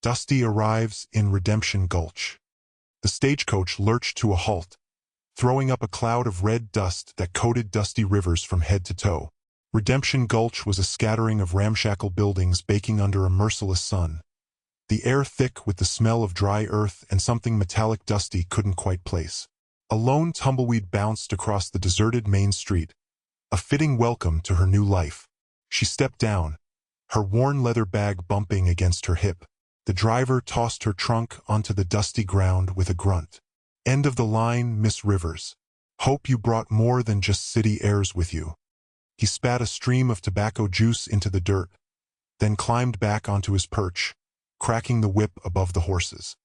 Dusty arrives in Redemption Gulch. The stagecoach lurched to a halt, throwing up a cloud of red dust that coated Dusty Rivers from head to toe. Redemption Gulch was a scattering of ramshackle buildings baking under a merciless sun, the air thick with the smell of dry earth and something metallic Dusty couldn't quite place. A lone tumbleweed bounced across the deserted main street, a fitting welcome to her new life. She stepped down, her worn leather bag bumping against her hip. The driver tossed her trunk onto the dusty ground with a grunt. End of the line, Miss Rivers. Hope you brought more than just city airs with you. He spat a stream of tobacco juice into the dirt, then climbed back onto his perch, cracking the whip above the horses.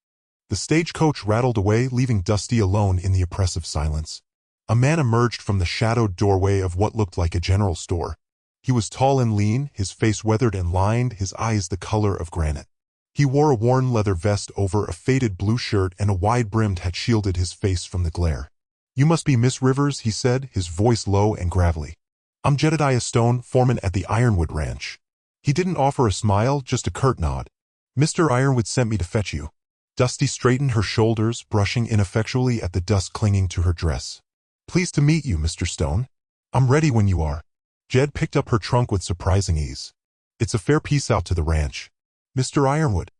The stagecoach rattled away, leaving Dusty alone in the oppressive silence. A man emerged from the shadowed doorway of what looked like a general store. He was tall and lean, his face weathered and lined, his eyes the color of granite. He wore a worn leather vest over a faded blue shirt, and a wide-brimmed hat shielded his face from the glare. "You must be Miss Rivers," he said, his voice low and gravelly. "I'm Jedediah Stone, foreman at the Ironwood Ranch." He didn't offer a smile, just a curt nod. "Mr. Ironwood sent me to fetch you." Dusty straightened her shoulders, brushing ineffectually at the dust clinging to her dress. "Pleased to meet you, Mr. Stone. I'm ready when you are." Jed picked up her trunk with surprising ease. "It's a fair piece out to the ranch. Mr. Ironwood.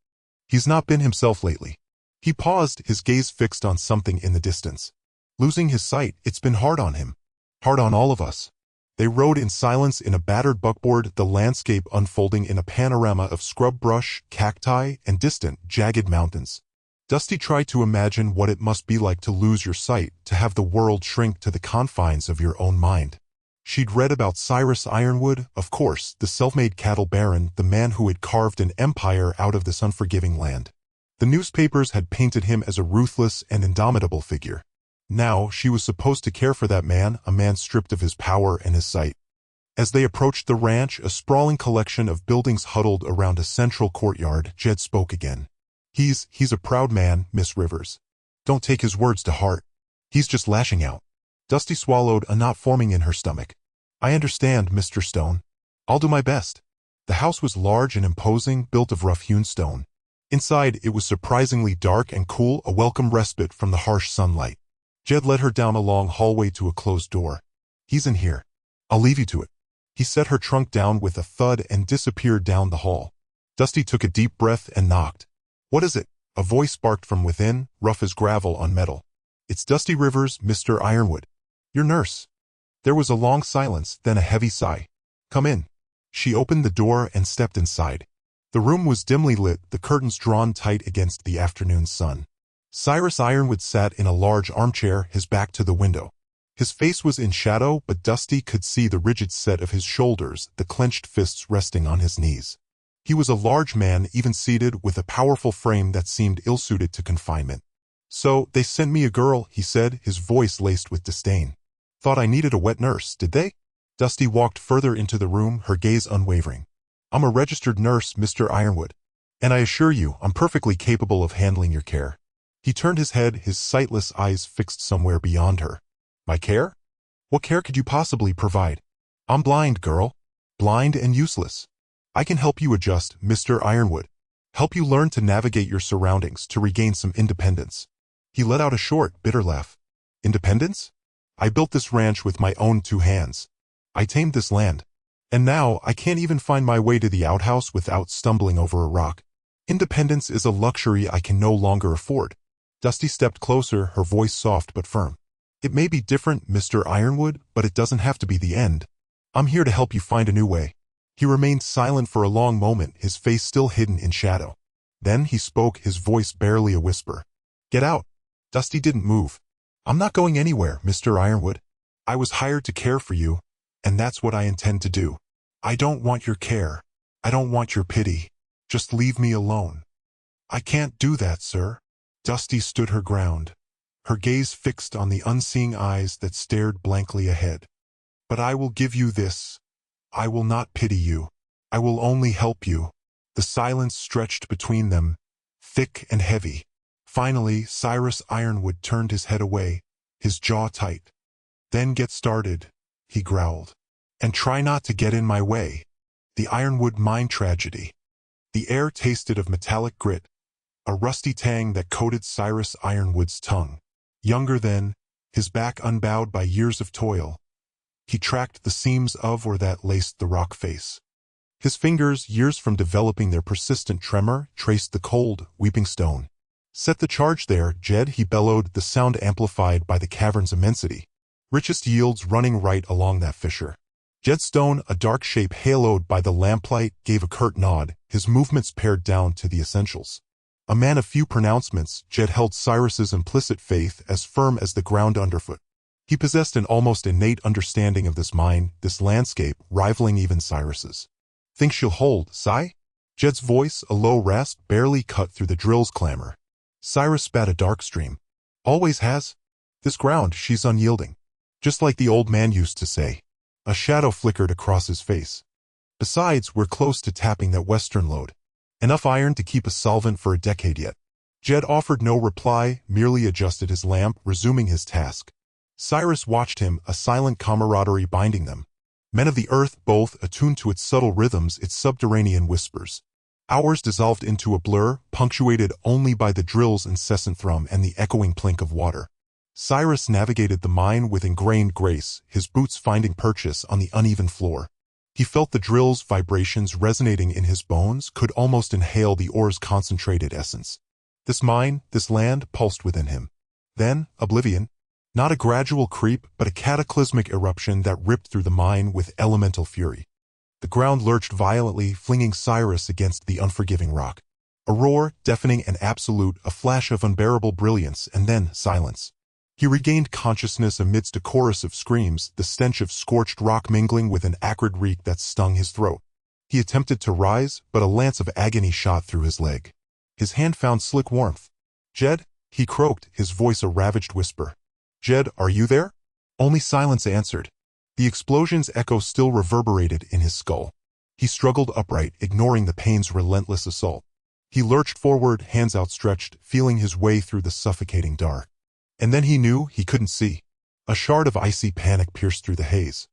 He's not been himself lately." He paused, his gaze fixed on something in the distance. "Losing his sight, it's been hard on him. Hard on all of us." They rode in silence in a battered buckboard, the landscape unfolding in a panorama of scrub brush, cacti, and distant, jagged mountains. Dusty tried to imagine what it must be like to lose your sight, to have the world shrink to the confines of your own mind. She'd read about Cyrus Ironwood, of course, the self-made cattle baron, the man who had carved an empire out of this unforgiving land. The newspapers had painted him as a ruthless and indomitable figure. Now, she was supposed to care for that man, a man stripped of his power and his sight. As they approached the ranch, a sprawling collection of buildings huddled around a central courtyard, Jed spoke again. He's a proud man, Miss Rivers. Don't take his words to heart. He's just lashing out." Dusty swallowed, a knot forming in her stomach. "I understand, Mr. Stone. I'll do my best." The house was large and imposing, built of rough-hewn stone. Inside, it was surprisingly dark and cool, a welcome respite from the harsh sunlight. Jed led her down a long hallway to a closed door. "He's in here. I'll leave you to it." He set her trunk down with a thud and disappeared down the hall. Dusty took a deep breath and knocked. "What is it?" A voice barked from within, rough as gravel on metal. "It's Dusty Rivers, Mr. Ironwood. Your nurse." There was a long silence, then a heavy sigh. "Come in." She opened the door and stepped inside. The room was dimly lit, the curtains drawn tight against the afternoon sun. Cyrus Ironwood sat in a large armchair, his back to the window. His face was in shadow, but Dusty could see the rigid set of his shoulders, the clenched fists resting on his knees. He was a large man, even seated, with a powerful frame that seemed ill-suited to confinement. "So, they sent me a girl," he said, his voice laced with disdain. "Thought I needed a wet nurse, did they?" Dusty walked further into the room, her gaze unwavering. "I'm a registered nurse, Mr. Ironwood, and I assure you I'm perfectly capable of handling your care." He turned his head, his sightless eyes fixed somewhere beyond her. "My care? What care could you possibly provide? I'm blind, girl. Blind and useless. I can help you adjust, Mr. Ironwood. Help you learn to navigate your surroundings, to regain some independence." He let out a short, bitter laugh. "Independence? I built this ranch with my own 2 hands. I tamed this land. And now I can't even find my way to the outhouse without stumbling over a rock. Independence is a luxury I can no longer afford." Dusty stepped closer, her voice soft but firm. "It may be different, Mr. Ironwood, but it doesn't have to be the end. I'm here to help you find a new way." He remained silent for a long moment, his face still hidden in shadow. Then he spoke, his voice barely a whisper. "Get out." Dusty didn't move. "I'm not going anywhere, Mr. Ironwood. I was hired to care for you, and that's what I intend to do. I don't want your care. I don't want your pity. Just leave me alone." "I can't do that, sir." Dusty stood her ground, her gaze fixed on the unseeing eyes that stared blankly ahead. "But I will give you this. I will not pity you. I will only help you." The silence stretched between them, thick and heavy. Finally, Cyrus Ironwood turned his head away, his jaw tight. "Then get started," he growled. "And try not to get in my way. The Ironwood mine tragedy. The air tasted of metallic grit, a rusty tang that coated Cyrus Ironwood's tongue. Younger then, his back unbowed by years of toil, he tracked the seams of or that laced the rock face. His fingers, years from developing their persistent tremor, traced the cold, weeping stone. Set the charge there, Jed, he bellowed, the sound amplified by the cavern's immensity. Richest yields running right along that fissure. Jedstone, a dark shape haloed by the lamplight, gave a curt nod, his movements pared down to the essentials. A man of few pronouncements, Jed held Cyrus's implicit faith as firm as the ground underfoot. He possessed an almost innate understanding of this mine, this landscape, rivaling even Cyrus's. Think she'll hold, Cy? Jed's voice, a low rasp, barely cut through the drill's clamor. Cyrus spat a dark stream. Always has. This ground, she's unyielding. Just like the old man used to say. A shadow flickered across his face. Besides, we're close to tapping that western lode. Enough iron to keep us solvent for a decade yet. Jed offered no reply, merely adjusted his lamp, resuming his task. Cyrus watched him, a silent camaraderie binding them. Men of the earth, both attuned to its subtle rhythms, its subterranean whispers. Hours dissolved into a blur, punctuated only by the drill's incessant thrum and the echoing plink of water. Cyrus navigated the mine with ingrained grace, his boots finding purchase on the uneven floor. He felt the drill's vibrations resonating in his bones, could almost inhale the ore's concentrated essence. This mine, this land, pulsed within him. Then, oblivion. Not a gradual creep, but a cataclysmic eruption that ripped through the mine with elemental fury. The ground lurched violently, flinging Cyrus against the unforgiving rock. A roar, deafening and absolute, a flash of unbearable brilliance, and then silence. He regained consciousness amidst a chorus of screams, the stench of scorched rock mingling with an acrid reek that stung his throat. He attempted to rise, but a lance of agony shot through his leg. His hand found slick warmth. Jed, he croaked, his voice a ravaged whisper. Jed, are you there? Only silence answered. The explosion's echo still reverberated in his skull. He struggled upright, ignoring the pain's relentless assault. He lurched forward, hands outstretched, feeling his way through the suffocating dark. And then he knew he couldn't see. A shard of icy panic pierced through the haze.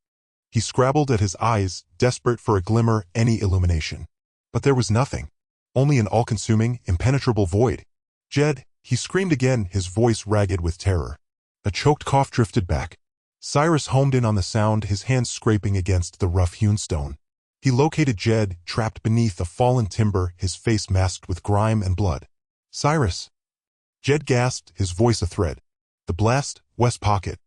He scrabbled at his eyes, desperate for a glimmer, any illumination. But there was nothing. Only an all-consuming, impenetrable void. Jed, he screamed again, his voice ragged with terror. A choked cough drifted back. Cyrus homed in on the sound, his hands scraping against the rough-hewn stone. He located Jed, trapped beneath a fallen timber, his face masked with grime and blood. Cyrus! Jed gasped, his voice a thread. The blast, west pocket.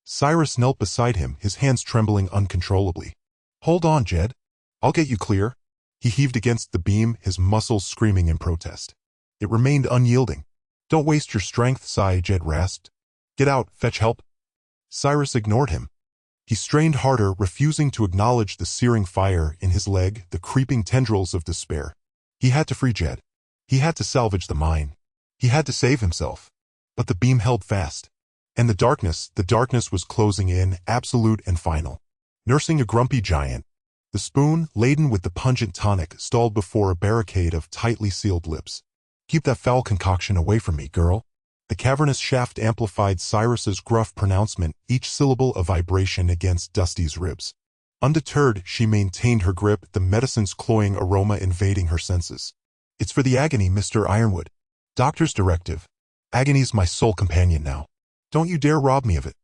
Cyrus knelt beside him, his hands trembling uncontrollably. Hold on, Jed. I'll get you clear. He heaved against the beam, his muscles screaming in protest. It remained unyielding. Don't waste your strength, Jed rasped. Get out, fetch help. Cyrus ignored him. He strained harder, refusing to acknowledge the searing fire in his leg, the creeping tendrils of despair. He had to free Jed. He had to salvage the mine. He had to save himself. But the beam held fast. And the darkness was closing in, absolute and final. Nursing a grumpy giant, the spoon, laden with the pungent tonic, stalled before a barricade of tightly sealed lips. Keep that foul concoction away from me, girl. The cavernous shaft amplified Cyrus's gruff pronouncement, each syllable a vibration against Dusty's ribs. Undeterred, she maintained her grip, the medicine's cloying aroma invading her senses. It's for the agony, Mr. Ironwood. Doctor's directive. Agony's my sole companion now. Don't you dare rob me of it.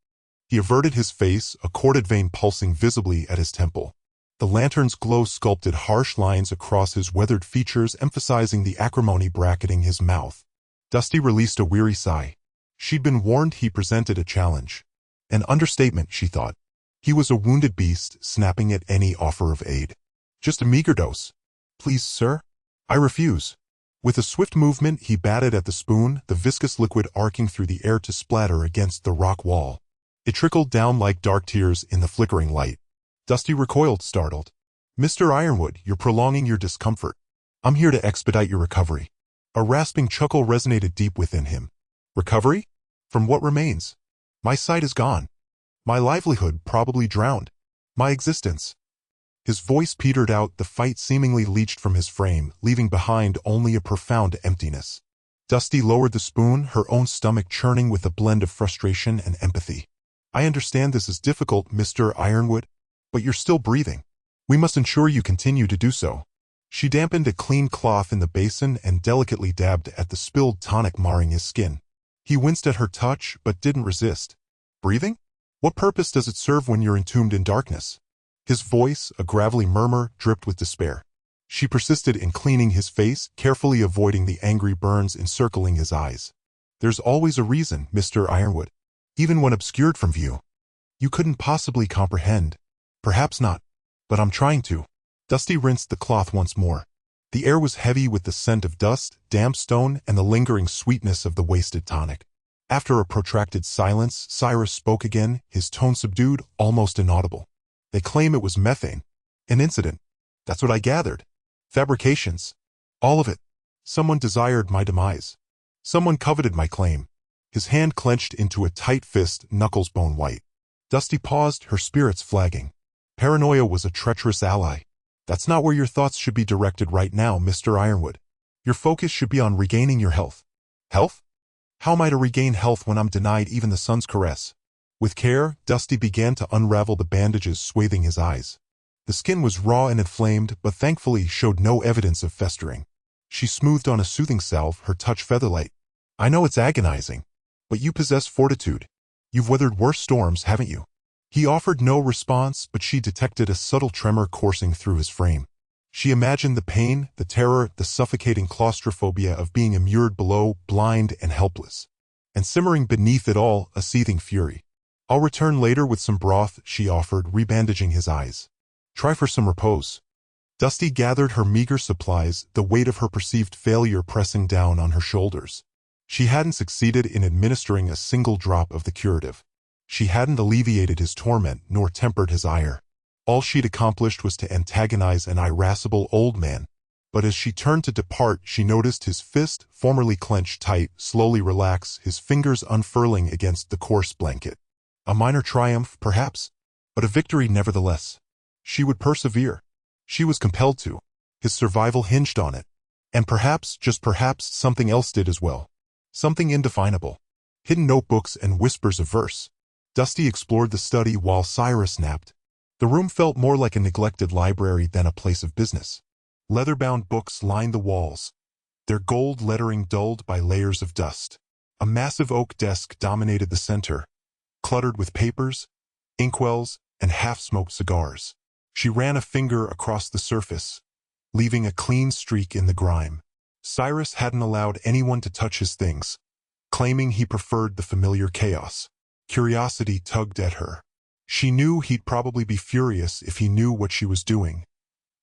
He averted his face, a corded vein pulsing visibly at his temple. The lantern's glow sculpted harsh lines across his weathered features, emphasizing the acrimony bracketing his mouth. Dusty released a weary sigh. She'd been warned he presented a challenge. An understatement, she thought. He was a wounded beast, snapping at any offer of aid. Just a meager dose. Please, sir? I refuse. With a swift movement, he batted at the spoon, the viscous liquid arcing through the air to splatter against the rock wall. It trickled down like dark tears in the flickering light. Dusty recoiled, startled. Mr. Ironwood, you're prolonging your discomfort. I'm here to expedite your recovery. A rasping chuckle resonated deep within him. Recovery? From what remains? My sight is gone. My livelihood probably drowned. My existence. His voice petered out, the fight seemingly leached from his frame, leaving behind only a profound emptiness. Dusty lowered the spoon, her own stomach churning with a blend of frustration and empathy. I understand this is difficult, Mr. Ironwood, but you're still breathing. We must ensure you continue to do so. She dampened a clean cloth in the basin and delicately dabbed at the spilled tonic marring his skin. He winced at her touch but didn't resist. Breathing? What purpose does it serve when you're entombed in darkness? His voice, a gravelly murmur, dripped with despair. She persisted in cleaning his face, carefully avoiding the angry burns encircling his eyes. There's always a reason, Mr. Ironwood. Even when obscured from view. You couldn't possibly comprehend. Perhaps not. But I'm trying to. Dusty rinsed the cloth once more. The air was heavy with the scent of dust, damp stone, and the lingering sweetness of the wasted tonic. After a protracted silence, Cyrus spoke again, his tone subdued, almost inaudible. They claim it was methane. An incident. That's what I gathered. Fabrications. All of it. Someone desired my demise. Someone coveted my claim. His hand clenched into a tight fist, knuckles bone white. Dusty paused, her spirits flagging. Paranoia was a treacherous ally. That's not where your thoughts should be directed right now, Mr. Ironwood. Your focus should be on regaining your health. Health? How am I to regain health when I'm denied even the sun's caress? With care, Dusty began to unravel the bandages swathing his eyes. The skin was raw and inflamed, but thankfully showed no evidence of festering. She smoothed on a soothing salve, her touch featherlight. I know it's agonizing, but you possess fortitude. You've weathered worse storms, haven't you? He offered no response, but she detected a subtle tremor coursing through his frame. She imagined the pain, the terror, the suffocating claustrophobia of being immured below, blind and helpless. And simmering beneath it all, a seething fury. I'll return later with some broth, she offered, rebandaging his eyes. Try for some repose. Dusty gathered her meager supplies, the weight of her perceived failure pressing down on her shoulders. She hadn't succeeded in administering a single drop of the curative. She hadn't alleviated his torment nor tempered his ire. All she'd accomplished was to antagonize an irascible old man. But as she turned to depart, she noticed his fist, formerly clenched tight, slowly relax, his fingers unfurling against the coarse blanket. A minor triumph, perhaps, but a victory nevertheless. She would persevere. She was compelled to. His survival hinged on it. And perhaps, just perhaps, something else did as well. Something indefinable. Hidden notebooks and whispers of verse. Dusty explored the study while Cyrus napped. The room felt more like a neglected library than a place of business. Leather-bound books lined the walls, their gold lettering dulled by layers of dust. A massive oak desk dominated the center, cluttered with papers, inkwells, and half-smoked cigars. She ran a finger across the surface, leaving a clean streak in the grime. Cyrus hadn't allowed anyone to touch his things, claiming he preferred the familiar chaos. Curiosity tugged at her. She knew he'd probably be furious if he knew what she was doing.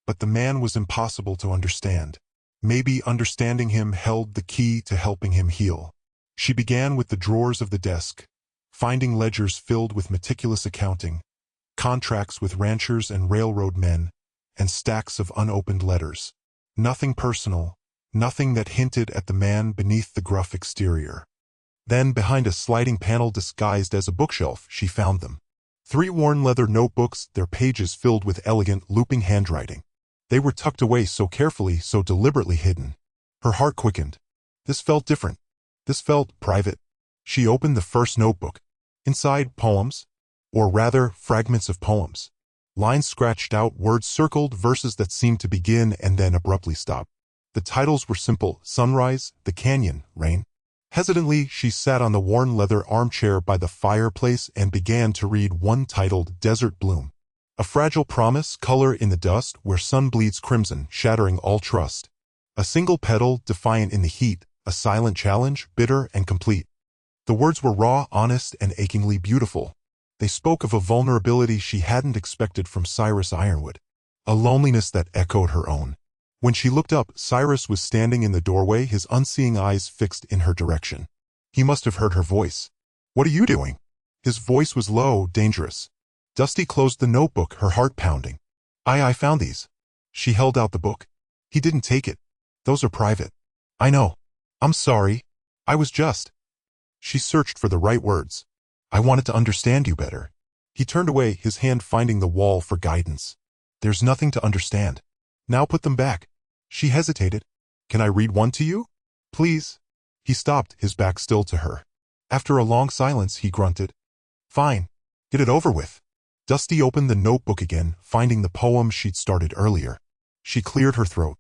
But the man was impossible to understand. Maybe understanding him held the key to helping him heal. She began with the drawers of the desk, finding ledgers filled with meticulous accounting, contracts with ranchers and railroad men, and stacks of unopened letters. Nothing personal, nothing that hinted at the man beneath the gruff exterior. Then, behind a sliding panel disguised as a bookshelf, she found them. 3 worn leather notebooks, their pages filled with elegant, looping handwriting. They were tucked away so carefully, so deliberately hidden. Her heart quickened. This felt different. This felt private. She opened the first notebook. Inside, poems. Or rather, fragments of poems. Lines scratched out, words circled, verses that seemed to begin and then abruptly stop. The titles were simple: Sunrise, The Canyon, Rain. Hesitantly, she sat on the worn leather armchair by the fireplace and began to read one titled Desert Bloom. A fragile promise, color in the dust where sun bleeds crimson, shattering all trust. A single petal, defiant in the heat, a silent challenge, bitter and complete. The words were raw, honest, and achingly beautiful. They spoke of a vulnerability she hadn't expected from Cyrus Ironwood. A loneliness that echoed her own. When she looked up, Cyrus was standing in the doorway, his unseeing eyes fixed in her direction. He must have heard her voice. "What are you doing?" His voice was low, dangerous. Dusty closed the notebook, her heart pounding. I found these." She held out the book. He didn't take it. "Those are private." "I know. I'm sorry. I was just..." She searched for the right words. "I wanted to understand you better." He turned away, his hand finding the wall for guidance. "There's nothing to understand. Now put them back." She hesitated. "Can I read one to you? Please?" He stopped, his back still to her. After a long silence, he grunted. "Fine. Get it over with." Dusty opened the notebook again, finding the poem she'd started earlier. She cleared her throat.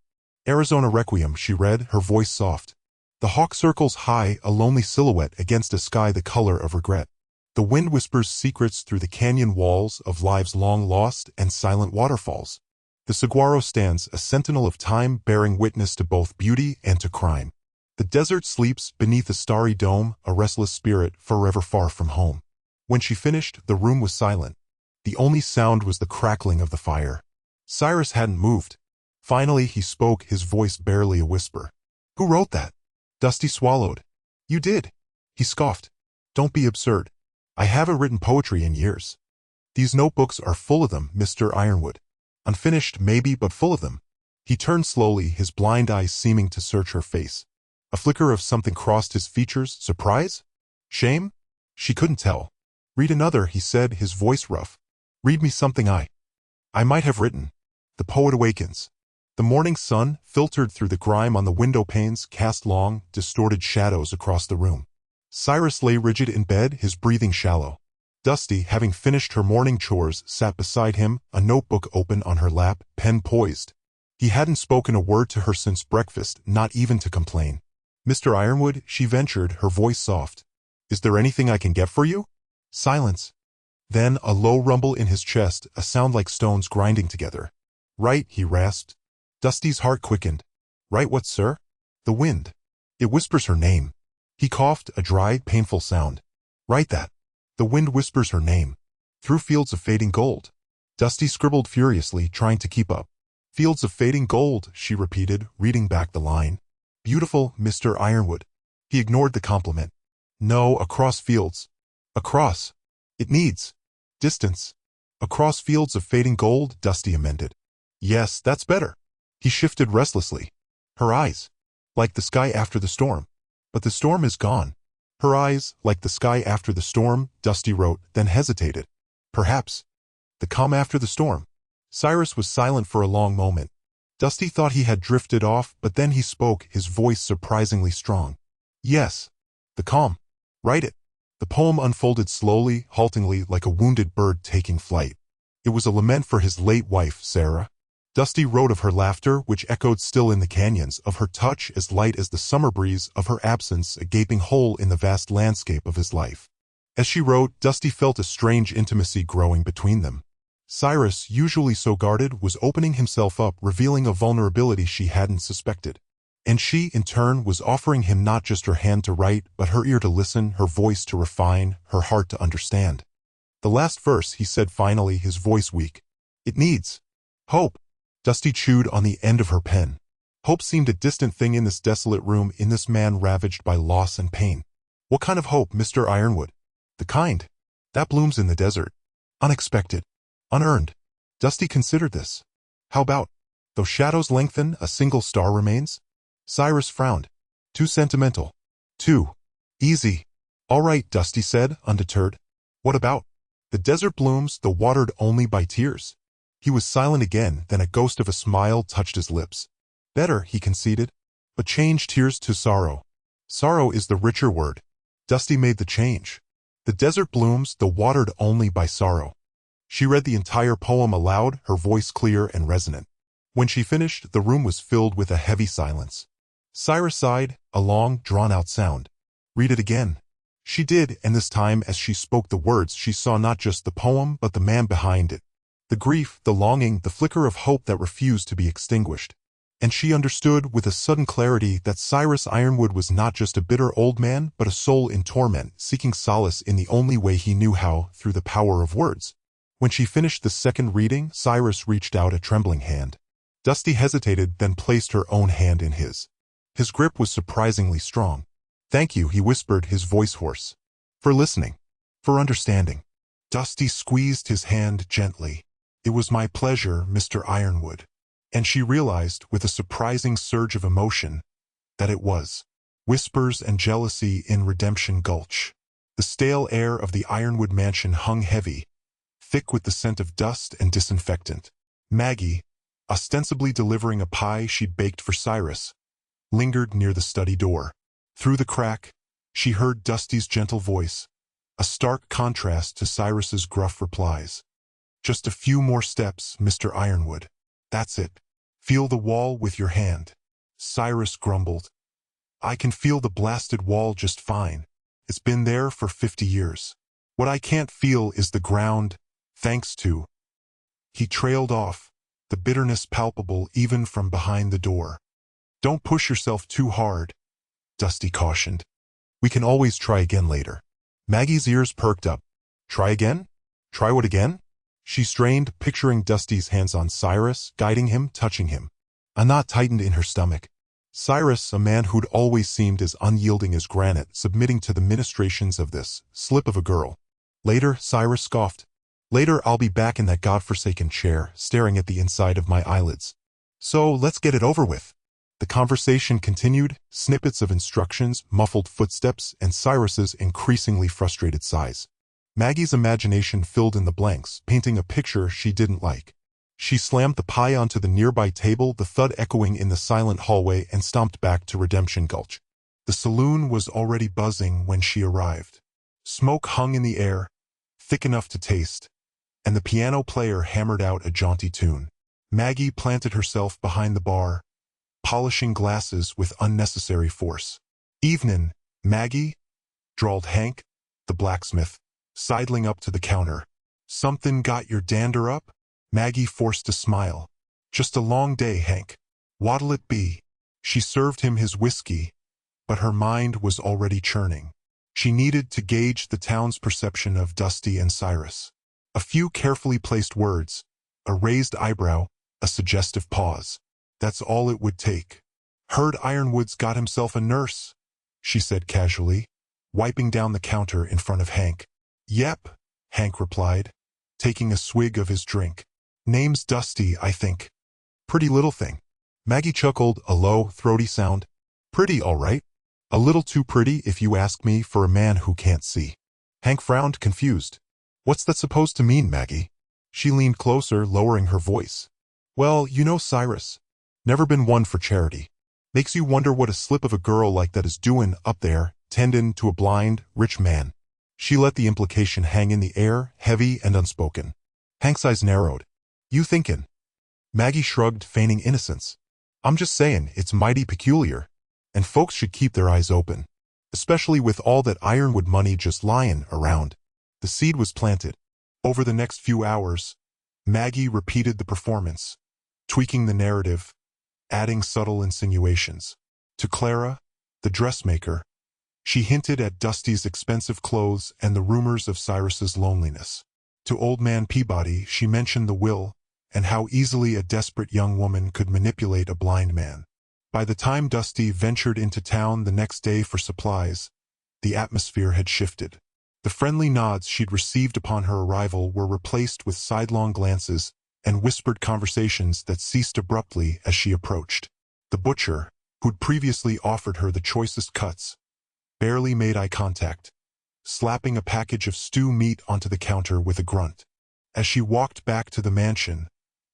Arizona Requiem, she read, her voice soft. The hawk circles high, a lonely silhouette against a sky the color of regret. The wind whispers secrets through the canyon walls of lives long lost and silent waterfalls. The saguaro stands, a sentinel of time, bearing witness to both beauty and to crime. The desert sleeps beneath a starry dome, a restless spirit forever far from home. When she finished, the room was silent. The only sound was the crackling of the fire. Cyrus hadn't moved. Finally he spoke, his voice barely a whisper. "Who wrote that?" Dusty swallowed. "You did." He scoffed. "Don't be absurd. I haven't written poetry in years. These notebooks are full of them, Mr. Ironwood. Unfinished, maybe, but full of them." He turned slowly, his blind eyes seeming to search her face. A flicker of something crossed his features. Surprise? Shame? She couldn't tell. "Read another," he said, his voice rough. "Read me something I might have written." The poet awakens. The morning sun, filtered through the grime on the window panes, cast long, distorted shadows across the room. Cyrus lay rigid in bed, his breathing shallow. Dusty, having finished her morning chores, sat beside him, a notebook open on her lap, pen poised. He hadn't spoken a word to her since breakfast, not even to complain. "Mr. Ironwood," she ventured, her voice soft. "Is there anything I can get for you?" Silence. Then a low rumble in his chest, a sound like stones grinding together. "Right," he rasped. Dusty's heart quickened. "Right what, sir?" "The wind. It whispers her name." He coughed, a dry, painful sound. "Write that. The wind whispers her name. Through fields of fading gold." Dusty scribbled furiously, trying to keep up. "Fields of fading gold," she repeated, reading back the line. "Beautiful, Mr. Ironwood." He ignored the compliment. "No, across fields. Across. It needs distance." "Across fields of fading gold," Dusty amended. "Yes, that's better." He shifted restlessly. Her eyes. "Like the sky after the storm." "But the storm is gone." Her eyes, "like the sky after the storm," Dusty wrote, then hesitated. "Perhaps. The calm after the storm." Cyrus was silent for a long moment. Dusty thought he had drifted off, but then he spoke, his voice surprisingly strong. "Yes. The calm. Write it." The poem unfolded slowly, haltingly, like a wounded bird taking flight. It was a lament for his late wife, Sarah. Dusty wrote of her laughter, which echoed still in the canyons, of her touch as light as the summer breeze, of her absence, a gaping hole in the vast landscape of his life. As she wrote, Dusty felt a strange intimacy growing between them. Cyrus, usually so guarded, was opening himself up, revealing a vulnerability she hadn't suspected. And she, in turn, was offering him not just her hand to write, but her ear to listen, her voice to refine, her heart to understand. "The last verse," he said finally, his voice weak. "It needs hope." Dusty chewed on the end of her pen. Hope seemed a distant thing in this desolate room, in this man ravaged by loss and pain. "What kind of hope, Mr. Ironwood?" "The kind that blooms in the desert. Unexpected. Unearned." Dusty considered this. "How about, though shadows lengthen, a single star remains?" Cyrus frowned. "Too sentimental. Too easy." "All right," Dusty said, undeterred. "What about, the desert blooms, though watered only by tears?" He was silent again, then a ghost of a smile touched his lips. "Better," he conceded. "But change tears to sorrow. Sorrow is the richer word." Dusty made the change. "The desert blooms, though watered only by sorrow." She read the entire poem aloud, her voice clear and resonant. When she finished, the room was filled with a heavy silence. Cyrus sighed, a long, drawn-out sound. "Read it again." She did, and this time, as she spoke the words, she saw not just the poem, but the man behind it. The grief, the longing, the flicker of hope that refused to be extinguished. And she understood with a sudden clarity that Cyrus Ironwood was not just a bitter old man, but a soul in torment, seeking solace in the only way he knew how, through the power of words. When she finished the second reading, Cyrus reached out a trembling hand. Dusty hesitated, then placed her own hand in his. His grip was surprisingly strong. "Thank you," he whispered, his voice hoarse. "For listening. For understanding." Dusty squeezed his hand gently. "It was my pleasure, Mr. Ironwood." And she realized, with a surprising surge of emotion, that it was. Whispers and jealousy in Redemption Gulch. The stale air of the Ironwood mansion hung heavy, thick with the scent of dust and disinfectant. Maggie, ostensibly delivering a pie she'd baked for Cyrus, lingered near the study door. Through the crack, she heard Dusty's gentle voice, a stark contrast to Cyrus's gruff replies. "Just a few more steps, Mr. Ironwood. That's it. Feel the wall with your hand. Cyrus grumbled. I can feel the blasted wall just fine. It's been there for 50 years. What I can't feel is the ground, thanks to. He trailed off, the bitterness palpable even from behind the door. Don't push yourself too hard, Dusty cautioned. We can always try again later. Maggie's ears perked up. Try again? Try what again? She strained, picturing Dusty's hands on Cyrus, guiding him, touching him. A knot tightened in her stomach. Cyrus, a man who'd always seemed as unyielding as granite, submitting to the ministrations of this slip of a girl. Later, Cyrus scoffed. Later, I'll be back in that godforsaken chair, staring at the inside of my eyelids. So, let's get it over with. The conversation continued, snippets of instructions, muffled footsteps, and Cyrus's increasingly frustrated sighs. Maggie's imagination filled in the blanks, painting a picture she didn't like. She slammed the pie onto the nearby table, the thud echoing in the silent hallway, and stomped back to Redemption Gulch. The saloon was already buzzing when she arrived. Smoke hung in the air, thick enough to taste, and the piano player hammered out a jaunty tune. Maggie planted herself behind the bar, polishing glasses with unnecessary force. Evenin', Maggie, drawled Hank, the blacksmith, sidling up to the counter. Something got your dander up? Maggie forced a smile. Just a long day, Hank. What'll it be? She served him his whiskey, but her mind was already churning. She needed to gauge the town's perception of Dusty and Cyrus. A few carefully placed words, a raised eyebrow, a suggestive pause. That's all it would take. Heard Ironwood's got himself a nurse, she said casually, wiping down the counter in front of Hank. Yep, Hank replied, taking a swig of his drink. Name's Dusty, I think. Pretty little thing. Maggie chuckled, a low, throaty sound. Pretty, all right. A little too pretty, if you ask me, for a man who can't see. Hank frowned, confused. What's that supposed to mean, Maggie? She leaned closer, lowering her voice. Well, you know Cyrus. Never been one for charity. Makes you wonder what a slip of a girl like that is doing up there, tendin' to a blind, rich man. She let the implication hang in the air, heavy and unspoken. Hank's eyes narrowed. You thinkin'? Maggie shrugged, feigning innocence. I'm just sayin', it's mighty peculiar, and folks should keep their eyes open, especially with all that Ironwood money just lyin' around. The seed was planted. Over the next few hours, Maggie repeated the performance, tweaking the narrative, adding subtle insinuations. To Clara, the dressmaker, she hinted at Dusty's expensive clothes and the rumors of Cyrus's loneliness. To Old Man Peabody, she mentioned the will and how easily a desperate young woman could manipulate a blind man. By the time Dusty ventured into town the next day for supplies, the atmosphere had shifted. The friendly nods she'd received upon her arrival were replaced with sidelong glances and whispered conversations that ceased abruptly as she approached. The butcher, who'd previously offered her the choicest cuts, barely made eye contact, slapping a package of stew meat onto the counter with a grunt. As she walked back to the mansion,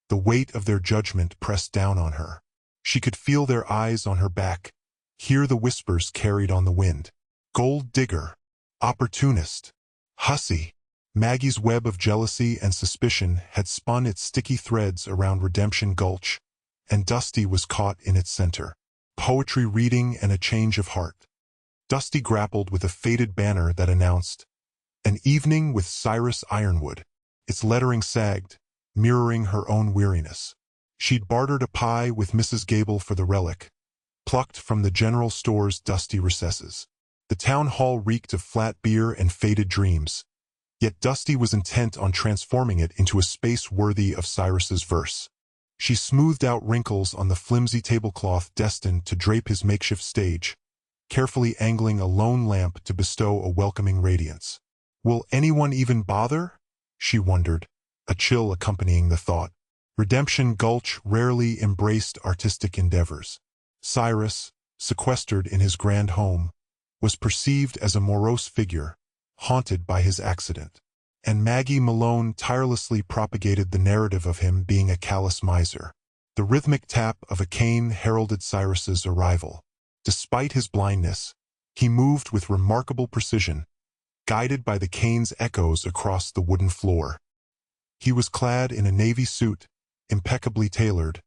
the weight of their judgment pressed down on her. She could feel their eyes on her back, hear the whispers carried on the wind. Gold digger, opportunist, hussy. Maggie's web of jealousy and suspicion had spun its sticky threads around Redemption Gulch, and Dusty was caught in its center. Poetry reading and a change of heart. Dusty grappled with a faded banner that announced, "An evening with Cyrus Ironwood." Its lettering sagged, mirroring her own weariness. She'd bartered a pie with Mrs. Gable for the relic, plucked from the general store's dusty recesses. The town hall reeked of flat beer and faded dreams, yet Dusty was intent on transforming it into a space worthy of Cyrus's verse. She smoothed out wrinkles on the flimsy tablecloth destined to drape his makeshift stage, carefully angling a lone lamp to bestow a welcoming radiance. Will anyone even bother? She wondered, a chill accompanying the thought. Redemption Gulch rarely embraced artistic endeavors. Cyrus, sequestered in his grand home, was perceived as a morose figure, haunted by his accident. And Maggie Malone tirelessly propagated the narrative of him being a callous miser. The rhythmic tap of a cane heralded Cyrus's arrival. Despite his blindness, he moved with remarkable precision, guided by the cane's echoes across the wooden floor. He was clad in a navy suit, impeccably tailored,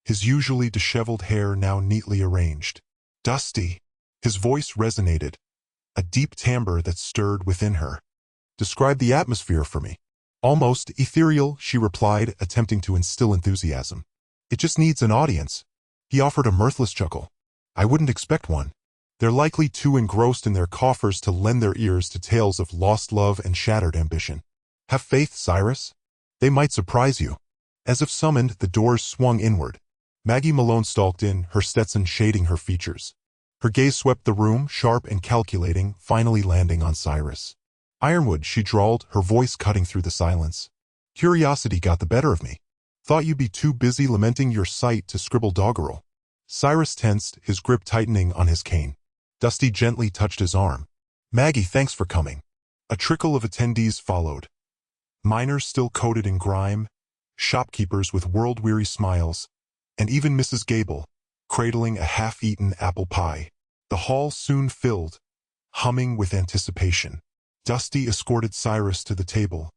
his usually disheveled hair now neatly arranged. Dusty. His voice resonated, a deep timbre that stirred within her. Describe the atmosphere for me. Almost ethereal, she replied, attempting to instill enthusiasm. It just needs an audience. He offered a mirthless chuckle. I wouldn't expect one. They're likely too engrossed in their coffers to lend their ears to tales of lost love and shattered ambition. Have faith, Cyrus. They might surprise you. As if summoned, the doors swung inward. Maggie Malone stalked in, her Stetson shading her features. Her gaze swept the room, sharp and calculating, finally landing on Cyrus. Ironwood, she drawled, her voice cutting through the silence. Curiosity got the better of me. Thought you'd be too busy lamenting your sight to scribble doggerel. Cyrus tensed, his grip tightening on his cane. Dusty gently touched his arm. Maggie, thanks for coming. A trickle of attendees followed. Miners still coated in grime, shopkeepers with world-weary smiles, and even Mrs. Gable, cradling a half-eaten apple pie. The hall soon filled, humming with anticipation. Dusty escorted Cyrus to the table,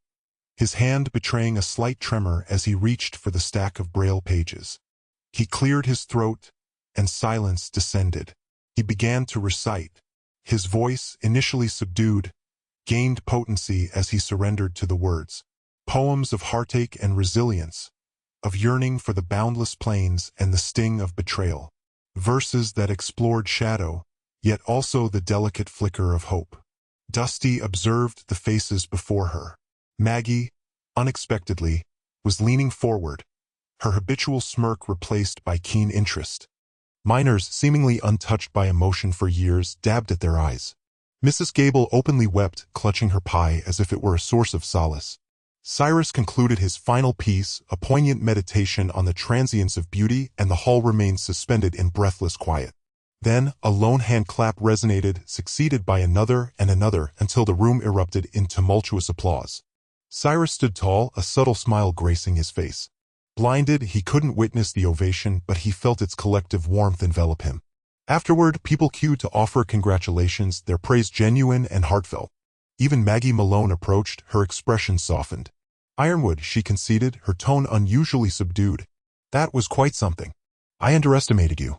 his hand betraying a slight tremor as he reached for the stack of Braille pages. He cleared his throat, and silence descended. He began to recite. His voice, initially subdued, gained potency as he surrendered to the words. Poems of heartache and resilience, of yearning for the boundless plains and the sting of betrayal. Verses that explored shadow, yet also the delicate flicker of hope. Dusty observed the faces before her. Maggie, unexpectedly, was leaning forward, her habitual smirk replaced by keen interest. Miners, seemingly untouched by emotion for years, dabbed at their eyes. Mrs. Gable openly wept, clutching her pie as if it were a source of solace. Cyrus concluded his final piece, a poignant meditation on the transience of beauty, and the hall remained suspended in breathless quiet. Then, a lone hand clap resonated, succeeded by another and another, until the room erupted in tumultuous applause. Cyrus stood tall, a subtle smile gracing his face. Blinded, he couldn't witness the ovation, but he felt its collective warmth envelop him. Afterward, people queued to offer congratulations, their praise genuine and heartfelt. Even Maggie Malone approached, her expression softened. Ironwood, she conceded, her tone unusually subdued. That was quite something. I underestimated you.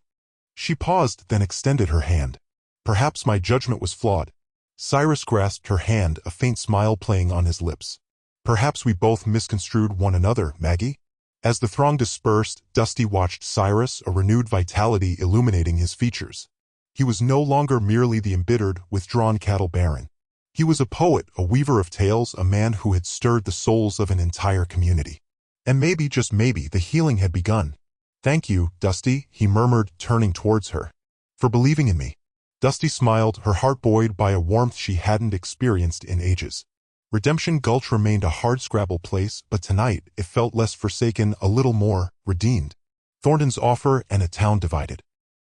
She paused, then extended her hand. Perhaps my judgment was flawed. Cyrus grasped her hand, a faint smile playing on his lips. Perhaps we both misconstrued one another, Maggie? As the throng dispersed, Dusty watched Cyrus, a renewed vitality illuminating his features. He was no longer merely the embittered, withdrawn cattle baron. He was a poet, a weaver of tales, a man who had stirred the souls of an entire community. And maybe, just maybe, the healing had begun. Thank you, Dusty, he murmured, turning towards her. For believing in me. Dusty smiled, her heart buoyed by a warmth she hadn't experienced in ages. Redemption Gulch remained a hardscrabble place, but tonight it felt less forsaken, a little more redeemed. Thornton's offer and a town divided.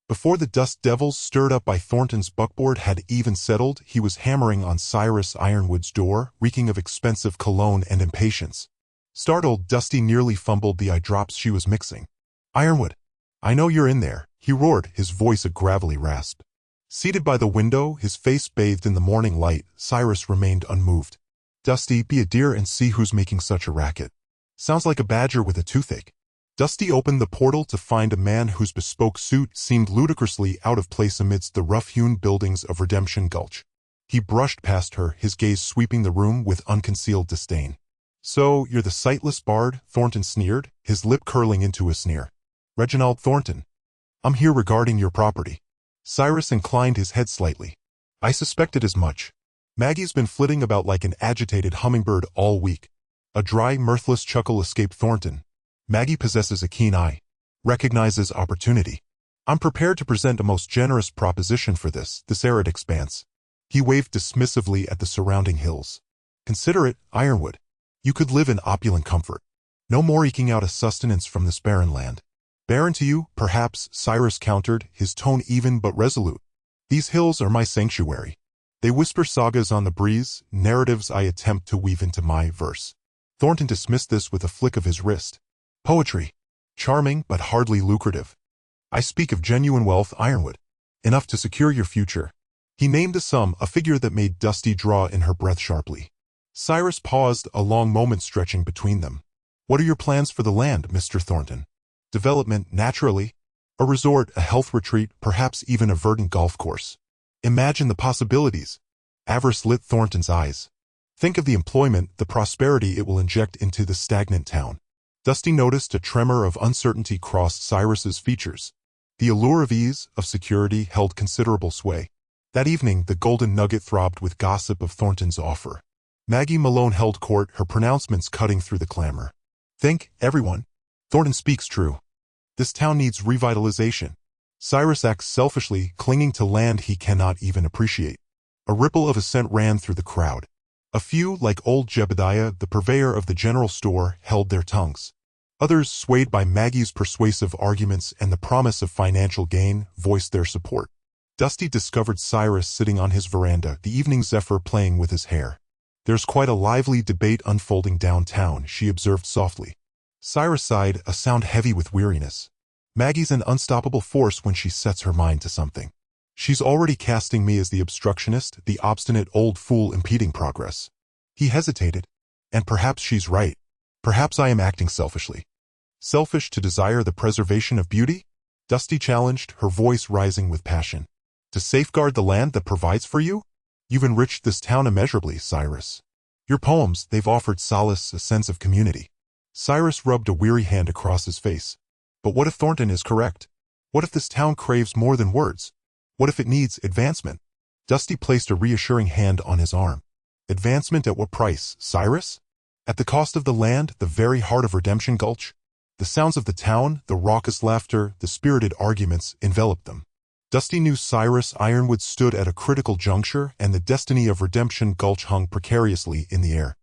Before the dust devils stirred up by Thornton's buckboard had even settled, he was hammering on Cyrus Ironwood's door, reeking of expensive cologne and impatience. Startled, Dusty nearly fumbled the eye drops she was mixing. Ironwood, I know you're in there, he roared, his voice a gravelly rasp. Seated by the window, his face bathed in the morning light, Cyrus remained unmoved. Dusty, be a dear and see who's making such a racket. Sounds like a badger with a toothache. Dusty opened the portal to find a man whose bespoke suit seemed ludicrously out of place amidst the rough-hewn buildings of Redemption Gulch. He brushed past her, his gaze sweeping the room with unconcealed disdain. So, you're the sightless bard, Thornton sneered, his lip curling into a sneer. Reginald Thornton. I'm here regarding your property. Cyrus inclined his head slightly. I suspected as much. Maggie's been flitting about like an agitated hummingbird all week. A dry, mirthless chuckle escaped Thornton. Maggie possesses a keen eye. Recognizes opportunity. I'm prepared to present a most generous proposition for this arid expanse. He waved dismissively at the surrounding hills. Consider it, Ironwood. You could live in opulent comfort. No more eking out a sustenance from this barren land. Barren to you, perhaps, Cyrus countered, his tone even but resolute. These hills are my sanctuary. They whisper sagas on the breeze, narratives I attempt to weave into my verse. Thornton dismissed this with a flick of his wrist. Poetry. Charming, but hardly lucrative. I speak of genuine wealth, Ironwood. Enough to secure your future. He named a sum, a figure that made Dusty draw in her breath sharply. Cyrus paused, a long moment stretching between them. What are your plans for the land, Mr. Thornton? development naturally, a resort, a health retreat, perhaps even a verdant golf course. Imagine the possibilities. Avarice lit Thornton's eyes. Think of the employment, the prosperity it will inject into the stagnant town. Dusty noticed a tremor of uncertainty crossed Cyrus's features. The allure of ease, of security, held considerable sway. That evening, the Golden Nugget throbbed with gossip of Thornton's offer. Maggie Malone held court, her pronouncements cutting through the clamor. Think, everyone. Thornton speaks true. This town needs revitalization. Cyrus acts selfishly, clinging to land he cannot even appreciate. A ripple of assent ran through the crowd. A few, like old Jebediah, the purveyor of the general store, held their tongues. Others, swayed by Maggie's persuasive arguments and the promise of financial gain, voiced their support. Dusty discovered Cyrus sitting on his veranda, the evening zephyr playing with his hair. There's quite a lively debate unfolding downtown, she observed softly. Cyrus sighed, a sound heavy with weariness. Maggie's an unstoppable force when she sets her mind to something. She's already casting me as the obstructionist, the obstinate old fool impeding progress. He hesitated. And perhaps she's right. Perhaps I am acting selfishly. Selfish to desire the preservation of beauty? Dusty challenged, her voice rising with passion. To safeguard the land that provides for you? You've enriched this town immeasurably, Cyrus. Your poems, they've offered solace, a sense of community. Cyrus rubbed a weary hand across his face. But what if Thornton is correct? What if this town craves more than words? What if it needs advancement? Dusty placed a reassuring hand on his arm. Advancement at what price, Cyrus? At the cost of the land, the very heart of Redemption Gulch? The sounds of the town, the raucous laughter, the spirited arguments enveloped them. Dusty knew Cyrus Ironwood stood at a critical juncture, and the destiny of Redemption Gulch hung precariously in the air.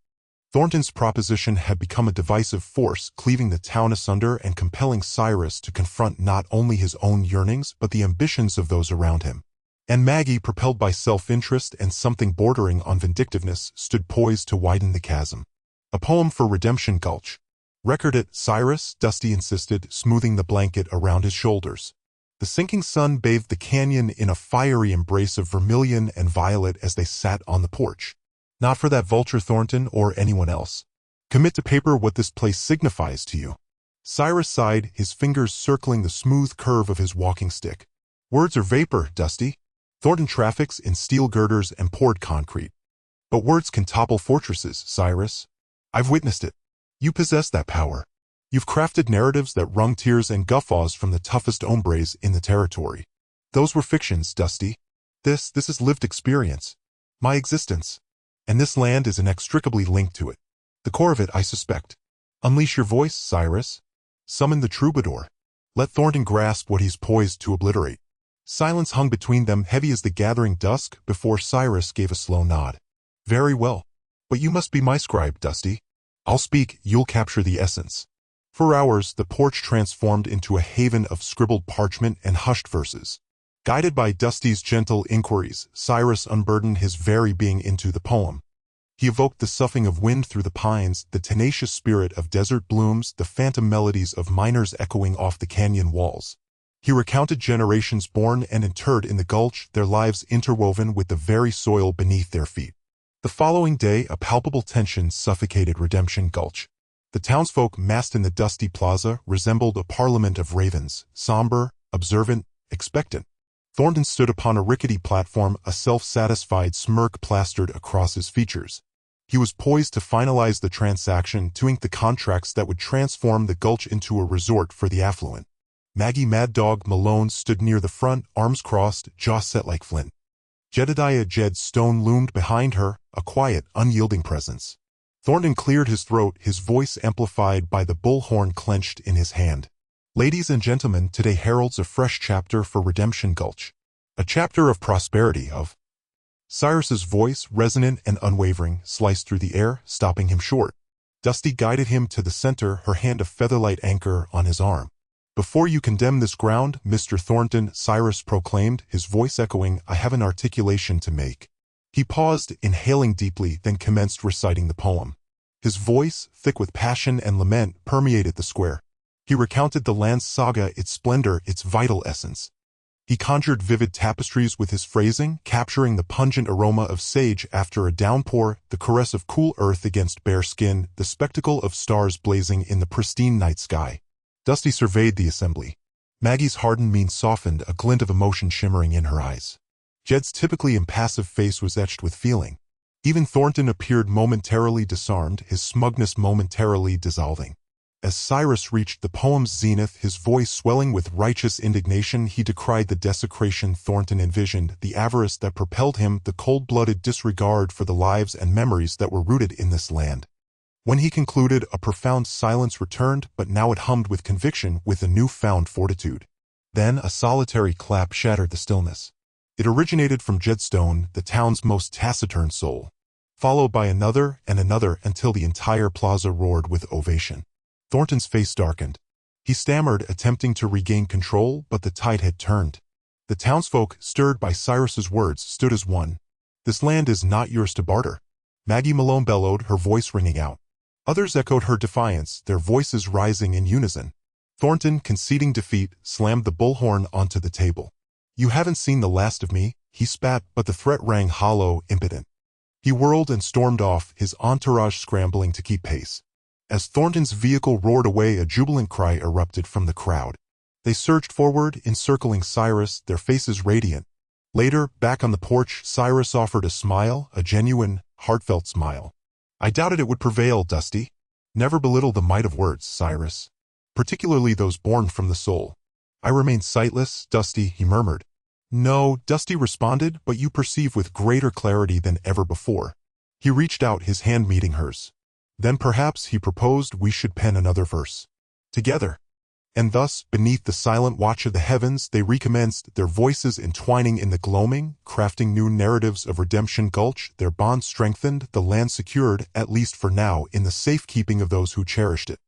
Thornton's proposition had become a divisive force, cleaving the town asunder and compelling Cyrus to confront not only his own yearnings but the ambitions of those around him. And Maggie, propelled by self-interest and something bordering on vindictiveness, stood poised to widen the chasm. A poem for Redemption Gulch. Record it, Cyrus, Dusty insisted, smoothing the blanket around his shoulders. The sinking sun bathed the canyon in a fiery embrace of vermilion and violet as they sat on the porch. Not for that vulture, Thornton, or anyone else. Commit to paper what this place signifies to you. Cyrus sighed, his fingers circling the smooth curve of his walking stick. Words are vapor, Dusty. Thornton traffics in steel girders and poured concrete. But words can topple fortresses, Cyrus. I've witnessed it. You possess that power. You've crafted narratives that wrung tears and guffaws from the toughest hombres in the territory. Those were fictions, Dusty. This is lived experience. My existence. And this land is inextricably linked to it. The core of it, I suspect. Unleash your voice, Cyrus. Summon the troubadour. Let Thornton grasp what he's poised to obliterate. Silence hung between them, heavy as the gathering dusk, before Cyrus gave a slow nod. Very well. But you must be my scribe, Dusty. I'll speak, you'll capture the essence. For hours, the porch transformed into a haven of scribbled parchment and hushed verses. Guided by Dusty's gentle inquiries, Cyrus unburdened his very being into the poem. He evoked the soughing of wind through the pines, the tenacious spirit of desert blooms, the phantom melodies of miners echoing off the canyon walls. He recounted generations born and interred in the gulch, their lives interwoven with the very soil beneath their feet. The following day, a palpable tension suffocated Redemption Gulch. The townsfolk massed in the dusty plaza resembled a parliament of ravens, somber, observant, expectant. Thornton stood upon a rickety platform, a self-satisfied smirk plastered across his features. He was poised to finalize the transaction, to ink the contracts that would transform the gulch into a resort for the affluent. Maggie Mad Dog Malone stood near the front, arms crossed, jaw set like flint. Jedediah Jed Stone loomed behind her, a quiet, unyielding presence. Thornton cleared his throat, his voice amplified by the bullhorn clenched in his hand. Ladies and gentlemen, today heralds a fresh chapter for Redemption Gulch. A chapter of prosperity, of... Cyrus's voice, resonant and unwavering, sliced through the air, stopping him short. Dusty guided him to the center, her hand a featherlight anchor on his arm. Before you condemn this ground, Mr. Thornton, Cyrus proclaimed, his voice echoing, I have an articulation to make. He paused, inhaling deeply, then commenced reciting the poem. His voice, thick with passion and lament, permeated the square. He recounted the land's saga, its splendor, its vital essence. He conjured vivid tapestries with his phrasing, capturing the pungent aroma of sage after a downpour, the caress of cool earth against bare skin, the spectacle of stars blazing in the pristine night sky. Dusty surveyed the assembly. Maggie's hardened mien softened, a glint of emotion shimmering in her eyes. Jed's typically impassive face was etched with feeling. Even Thornton appeared momentarily disarmed, his smugness momentarily dissolving. As Cyrus reached the poem's zenith, his voice swelling with righteous indignation, he decried the desecration Thornton envisioned, the avarice that propelled him, the cold-blooded disregard for the lives and memories that were rooted in this land. When he concluded, a profound silence returned, but now it hummed with conviction, with a newfound fortitude. Then a solitary clap shattered the stillness. It originated from Jed Stone, the town's most taciturn soul, followed by another and another until the entire plaza roared with ovation. Thornton's face darkened. He stammered, attempting to regain control, but the tide had turned. The townsfolk, stirred by Cyrus's words, stood as one. "This land is not yours to barter," Maggie Malone bellowed, her voice ringing out. Others echoed her defiance, their voices rising in unison. Thornton, conceding defeat, slammed the bullhorn onto the table. "You haven't seen the last of me," he spat, but the threat rang hollow, impotent. He whirled and stormed off, his entourage scrambling to keep pace. As Thornton's vehicle roared away, a jubilant cry erupted from the crowd. They surged forward, encircling Cyrus, their faces radiant. Later, back on the porch, Cyrus offered a smile, a genuine, heartfelt smile. "I doubted it would prevail, Dusty. Never belittle the might of words, Cyrus. Particularly those born from the soul." "I remain sightless, Dusty," he murmured. "No," Dusty responded, "but you perceive with greater clarity than ever before." He reached out, his hand meeting hers. "Then perhaps," he proposed, "we should pen another verse. Together." And thus, beneath the silent watch of the heavens, they recommenced, their voices entwining in the gloaming, crafting new narratives of Redemption Gulch, their bond strengthened, the land secured, at least for now, in the safekeeping of those who cherished it.